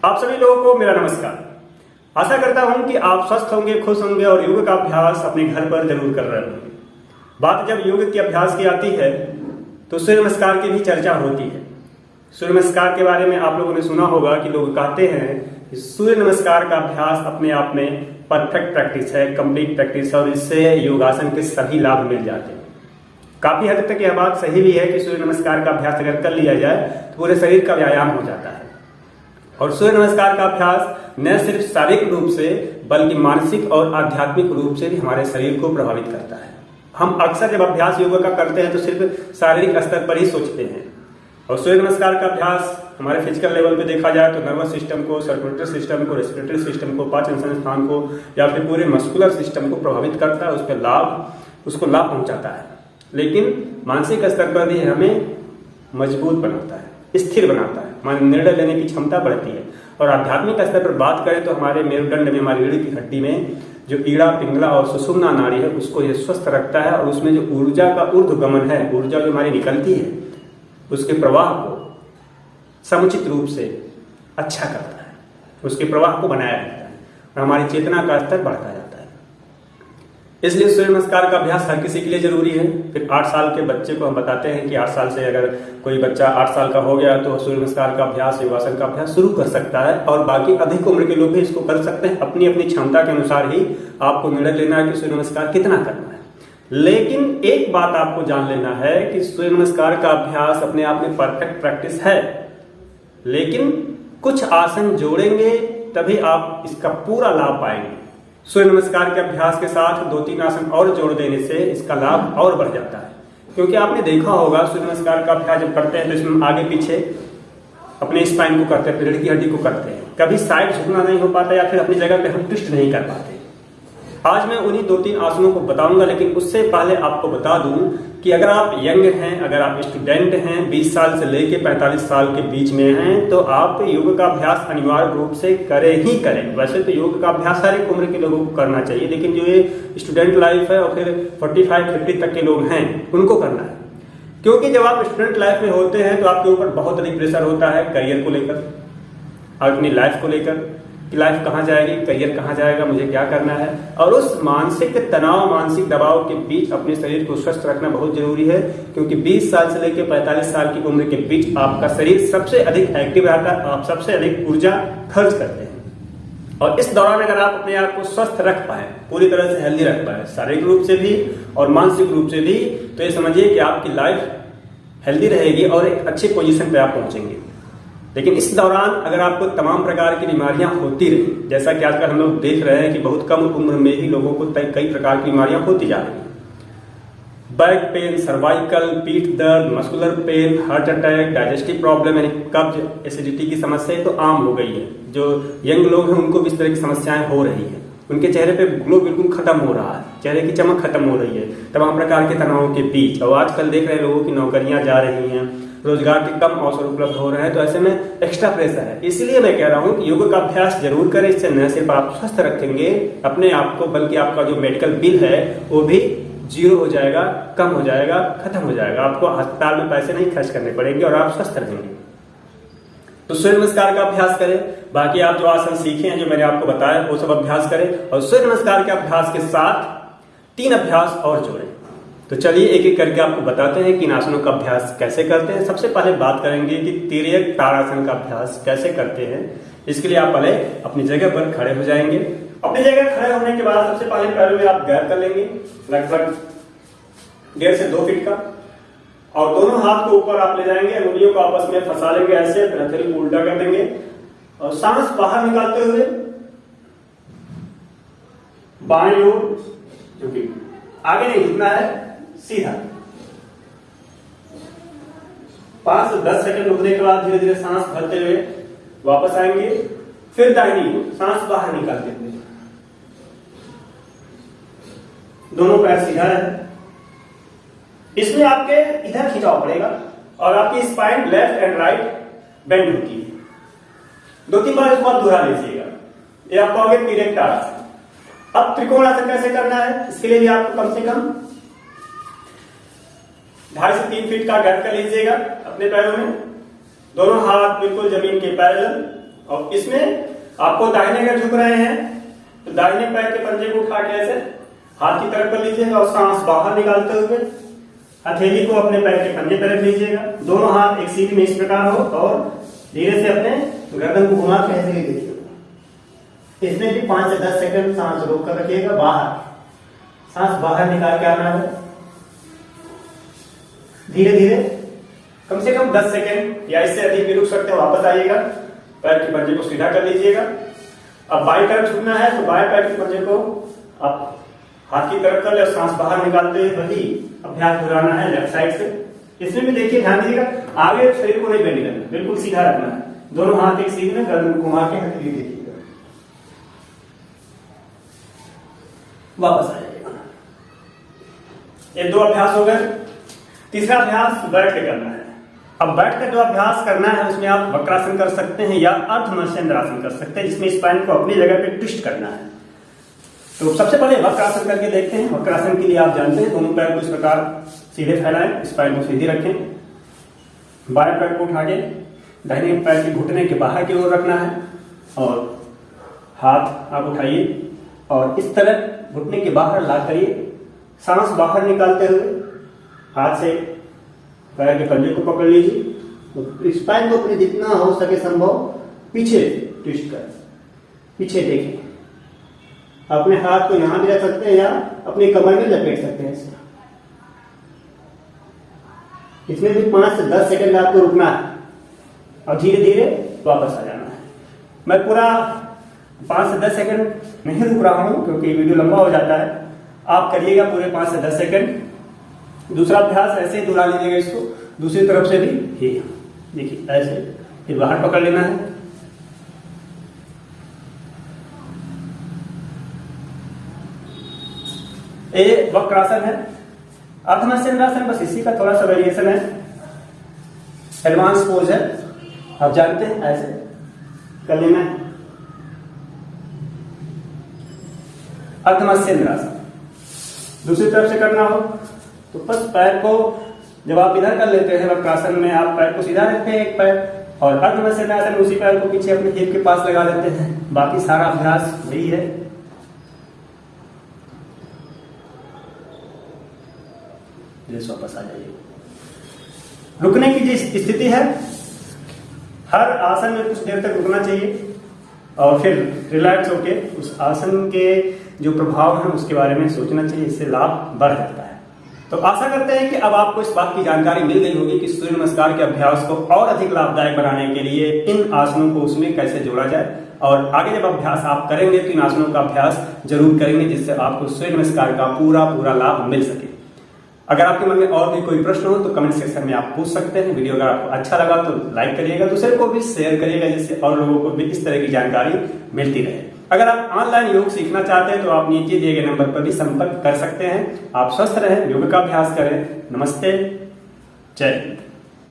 आप सभी लोगों को मेरा नमस्कार। आशा करता हूं कि आप स्वस्थ होंगे, खुश होंगे और योग का अभ्यास अपने घर पर जरूर कर रहे होंगे। बात जब योग के अभ्यास की आती है तो सूर्य नमस्कार की भी चर्चा होती है। सूर्य नमस्कार के बारे में आप लोगों ने सुना होगा कि लोग कहते हैं कि सूर्य नमस्कार का अभ्यास अपने आप में परफेक्ट प्रैक्टिस है, कंप्लीट प्रैक्टिस है और इससे योगासन के सभी लाभ मिल जाते हैं। काफी हद तक यह बात सही भी है कि सूर्य नमस्कार का अभ्यास अगर कर लिया जाए तो पूरे शरीर का व्यायाम हो जाता है। और सूर्य नमस्कार का अभ्यास न सिर्फ शारीरिक रूप से बल्कि मानसिक और आध्यात्मिक रूप से भी हमारे शरीर को प्रभावित करता है। हम अक्सर जब अभ्यास योग का करते हैं तो सिर्फ शारीरिक स्तर पर ही सोचते हैं, और सूर्य नमस्कार का अभ्यास हमारे फिजिकल लेवल पे देखा जाए तो नर्वस सिस्टम को, सर्कुलेटरी सिस्टम को, रेस्पिरेटरी सिस्टम को, पाचन संस्थान को या फिर पूरे मस्कुलर सिस्टम को प्रभावित करता है, उसको लाभ पहुंचाता है। लेकिन मानसिक स्तर पर भी हमें मजबूत बनाता है, स्थिर बनाता है, हमारे निर्णय लेने की क्षमता बढ़ती है। और आध्यात्मिक स्तर पर बात करें तो हमारे मेरुदंड में, हमारी रीढ़ की हड्डी में जो ईड़ा, पिंगला और सुषुम्ना नाड़ी है उसको ये स्वस्थ रखता है, और उसमें जो ऊर्जा का ऊर्ध्वगमन है, ऊर्जा जो हमारी निकलती है उसके प्रवाह को समुचित रूप से अच्छा करता है, उसके प्रवाह को बनाया रहता है और हमारी चेतना का स्तर बढ़ता जाता है। इसलिए सूर्य नमस्कार का अभ्यास हर किसी के लिए जरूरी है। फिर 8 साल के बच्चे को हम बताते हैं कि 8 साल से अगर कोई बच्चा 8 साल का हो गया तो सूर्य नमस्कार का अभ्यास, योगासन का अभ्यास शुरू कर सकता है, और बाकी अधिक उम्र के लोग भी इसको कर सकते हैं। अपनी अपनी क्षमता के अनुसार ही आपको निर्णय लेना है कि सूर्य नमस्कार कितना करना है। लेकिन एक बात आपको जान लेना है कि सूर्य नमस्कार का अभ्यास अपने आप में परफेक्ट प्रैक्टिस है, लेकिन कुछ आसन जोड़ेंगे तभी आप इसका पूरा लाभ पाएंगे। सूर्य नमस्कार के अभ्यास के साथ 2-3 आसन और जोड़ देने से इसका लाभ और बढ़ जाता है। क्योंकि आपने देखा होगा सूर्य नमस्कार का अभ्यास जब करते हैं तो इसमें आगे पीछे अपने स्पाइन को करते हैं, रीढ़ की हड्डी को करते हैं, कभी साइड झुकना नहीं हो पाता या फिर अपनी जगह पे हम ट्विस्ट नहीं कर पाते। आज मैं उन्हीं 2-3 आसनों को बताऊंगा, लेकिन उससे पहले आपको बता दूं कि अगर आप यंग हैं, अगर आप स्टूडेंट हैं, 20 साल से लेकर 45 साल के बीच में हैं, तो आप योग का अभ्यास अनिवार्य रूप से करें ही करें। वैसे तो योग का अभ्यास हर एक उम्र के लोगों को करना चाहिए, लेकिन जो ये स्टूडेंट लाइफ है और फिर 45-50 तक के लोग हैं उनको करना है। क्योंकि जब आप स्टूडेंट लाइफ में होते हैं तो आपके ऊपर बहुत अधिक प्रेशर होता है करियर को लेकर और अपनी लाइफ को लेकर कि लाइफ कहाँ जाएगी, करियर कहाँ जाएगा, मुझे क्या करना है। और उस मानसिक तनाव, मानसिक दबाव के बीच अपने शरीर को स्वस्थ रखना बहुत जरूरी है, क्योंकि 20 साल से लेकर 45 साल की उम्र के बीच आपका शरीर सबसे अधिक एक्टिव रहता है, आप सबसे अधिक ऊर्जा खर्च करते हैं। और इस दौरान अगर आप अपने आप को स्वस्थ रख पाए, पूरी तरह से हेल्दी रख पाए, शारीरिक रूप से भी और मानसिक रूप से भी, तो ये समझिए कि आपकी लाइफ हेल्दी रहेगी और एक अच्छी पोजीशन पे आप पहुंचेंगे। लेकिन इस दौरान अगर आपको तमाम प्रकार की बीमारियां होती रही, जैसा कि आजकल हम लोग देख रहे हैं कि बहुत कम उम्र में ही लोगों को कई प्रकार की बीमारियां होती जा रही हैं, बैक पेन, सर्वाइकल, पीठ दर्द, muscular pain, heart attack, digestive problem यानी कब्ज, एसिडिटी की समस्या तो आम हो गई है। जो यंग लोग हैं उनको भी इस तरह की समस्याएं हो रही है, उनके चेहरे पे ग्लो बिल्कुल खत्म हो रहा है, चेहरे की चमक खत्म हो रही है तमाम प्रकार के तनावों के बीच। और आजकल देख रहे हैं लोगों की नौकरियां जा रही हैं, रोजगार के कम अवसर उपलब्ध हो रहे हैं, तो ऐसे में एक्स्ट्रा प्रेशर है। इसलिए मैं कह रहा हूं कि योग का अभ्यास जरूर करें। इससे न सिर्फ आप स्वस्थ रखेंगे अपने आप को, बल्कि आपका जो मेडिकल बिल है वो भी 0 हो जाएगा, कम हो जाएगा, खत्म हो जाएगा। आपको अस्पताल में पैसे नहीं खर्च करने पड़ेंगे और आप स्वस्थ रहेंगे। तो सूर्य नमस्कार का अभ्यास करें। बाकी आप जो आसन सीखे हैं, जो मैंने आपको बताया, वो सब अभ्यास करें और सूर्य नमस्कार के अभ्यास के साथ 3 अभ्यास और जोड़ें। तो चलिए एक एक करके आपको बताते हैं कि इन आसनों का अभ्यास कैसे करते हैं। सबसे पहले बात करेंगे कि तिर्यक ताड़ासन का अभ्यास कैसे करते हैं। इसके लिए आप पहले अपनी जगह पर खड़े हो जाएंगे। अपनी जगह खड़े होने के बाद सबसे पहले पैरों में आप गैप कर लेंगे, लगभग 1.5 से 2 फीट का, और दोनों हाथ को ऊपर आप ले जाएंगे, अंगुलियों को आपस में फंसा लेंगे ऐसे, फिर हथेली को उल्टा कर देंगे और सांस बाहर निकालते हुए बाएं ओर, जो कि आगे नहीं झुकना है, सीधा 5 से 10 सेकंड रुकने के बाद धीरे धीरे सांस भरते हुए वापस आएंगे। फिर दाहिनी ओर सांस बाहर निकालते हुए, दोनों पैर सीधा है। इसमें आपके इधर खिंचाव पड़ेगा और आपकी spine left and right bend होती है। 2-3 बार इसको आप दोहरा लीजिएगा। ये आप कहोगे तिर्यक ताड़ासन। अब त्रिकोणासन कैसे करना है, इसके लिए भी आपको कम से कम 2.5 से 3 फीट का गैप कर लीजिएगा अपने पैरों में। दोनों हाथ बिल्कुल जमीन के पैरेलल और इसमें आपको दाहिने अगर झुक रहे हैं तो दाहिने पैर के पंजे को उठा के ऐसे हाथ की तरफ कर लीजिएगा और सांस बाहर निकालते हुए हथेली को अपने पैर के पंजे पर रख लीजिएगा। दोनों हाथ एक सीधी में इस प्रकार हो और धीरे से अपने गर्दन को घुमा के ऐसे देखिएगा। इसमें भी 5 से 10 सेकंड सांस रोक कर रखिएगा। बाहर सांस बाहर निकाल के आना है। धीरे धीरे कम से कम 10 सेकंड या इससे अधिक भी रुक सकते हैं। वापस आइएगा, पैर के पंजे को सीधा कर लीजिएगा। अब बाएं तरफ झुकना है तो बाएं पैर के पंजे को आप हाथ की तरफ कर ले, सांस बाहर निकालते हुए वही अभ्यास दोहराना है लेफ्ट साइड से। इसमें भी देखिए, ध्यान दीजिएगा, आगे शरीर को नहीं बेंड करना, बिल्कुल सीधा रखना है। दोनों हाथ एक सीधे में गर्दन को घुमा के हथेली देखिएगा। वापस आ जाइएगा। ये 2 अभ्यास हो गए। तीसरा अभ्यास बैठ के करना है। अब बैठ कर जो अभ्यास करना है उसमें आप वक्रासन कर सकते हैं या अर्धमत्स्येंद्रासन कर सकते हैं, जिसमें स्पाइन को अपनी जगह पे ट्विस्ट करना है। तो सबसे पहले वक्रासन करके देखते हैं। वक्रासन के लिए आप जानते हैं, दोनों पैर को इस प्रकार सीधे फैलाएं, स्पाइन को सीधी रखें, बाएं पैर को उठा के दाहिने पैर के घुटने के बाहर की ओर रखना है और हाथ आप उठाइए और इस तरह घुटने के बाहर ला करिए। सांस बाहर निकालते हुए हाथ से पैर के पंजे को पकड़ लीजिए। तो स्पाइन को अपने जितना हो सके संभव पीछे ट्विस्ट कर, पीछे देखें। अपने हाथ को यहां भी रख सकते हैं या अपनी कमर में लपेट सकते हैं। इसमें भी 5 से 10 सेकंड आपको रुकना है और धीरे धीरे वापस आ जाना है। मैं पूरा 5 से 10 सेकंड नहीं रुक रहा हूं क्योंकि वीडियो लंबा हो जाता है। आप करिएगा पूरे 5 से 10 सेकंड। दूसरा अभ्यास ऐसे ही दोहरा लीजिएगा इसको, दूसरी तरफ से भी ही देखिए ऐसे, फिर बाहर पकड़ लेना है। ये वक्रासन है। अर्धमत्स्येंद्रासन बस इसी का थोड़ा सा वेरिएशन है, एडवांस पोज है, आप जानते हैं, ऐसे कर लेना है। अर्धमत्स्येंद्रासन दूसरी तरफ से करना हो तो बस पैर को जब आप इधर कर लेते हैं वक्रासन में, आप पैर को सीधा रखते हैं एक पैर, और अर्धमत्स्येंद्रासन उसी पैर को पीछे अपने हिप के पास लगा देते हैं। बाकी सारा अभ्यास वही है। वापस आ जाइए। रुकने की जो स्थिति है, हर आसन में कुछ देर तक रुकना चाहिए और फिर रिलैक्स होके उस आसन के जो प्रभाव है उसके बारे में सोचना चाहिए। इससे लाभ बढ़ जाता है। तो आशा करते हैं कि अब आपको इस बात की जानकारी मिल गई होगी कि सूर्य नमस्कार के अभ्यास को और अधिक लाभदायक बनाने के लिए इन आसनों को उसमें कैसे जोड़ा जाए, और आगे जब अभ्यास आप करेंगे तो इन आसनों का अभ्यास जरूर करेंगे जिससे आपको सूर्य नमस्कार का पूरा लाभ मिल सके। अगर आपके मन में और भी कोई प्रश्न हो तो कमेंट सेक्शन में आप पूछ सकते हैं। वीडियो अगर आपको अच्छा लगा तो लाइक करिएगा, दूसरे को भी शेयर करिएगा जिससे और लोगों को भी इस तरह की जानकारी मिलती रहे। अगर आप ऑनलाइन योग सीखना चाहते हैं तो आप नीचे दिए गए नंबर पर भी संपर्क कर सकते हैं। आप स्वस्थ रहें, योग का अभ्यास करें। नमस्ते, जय हिंद।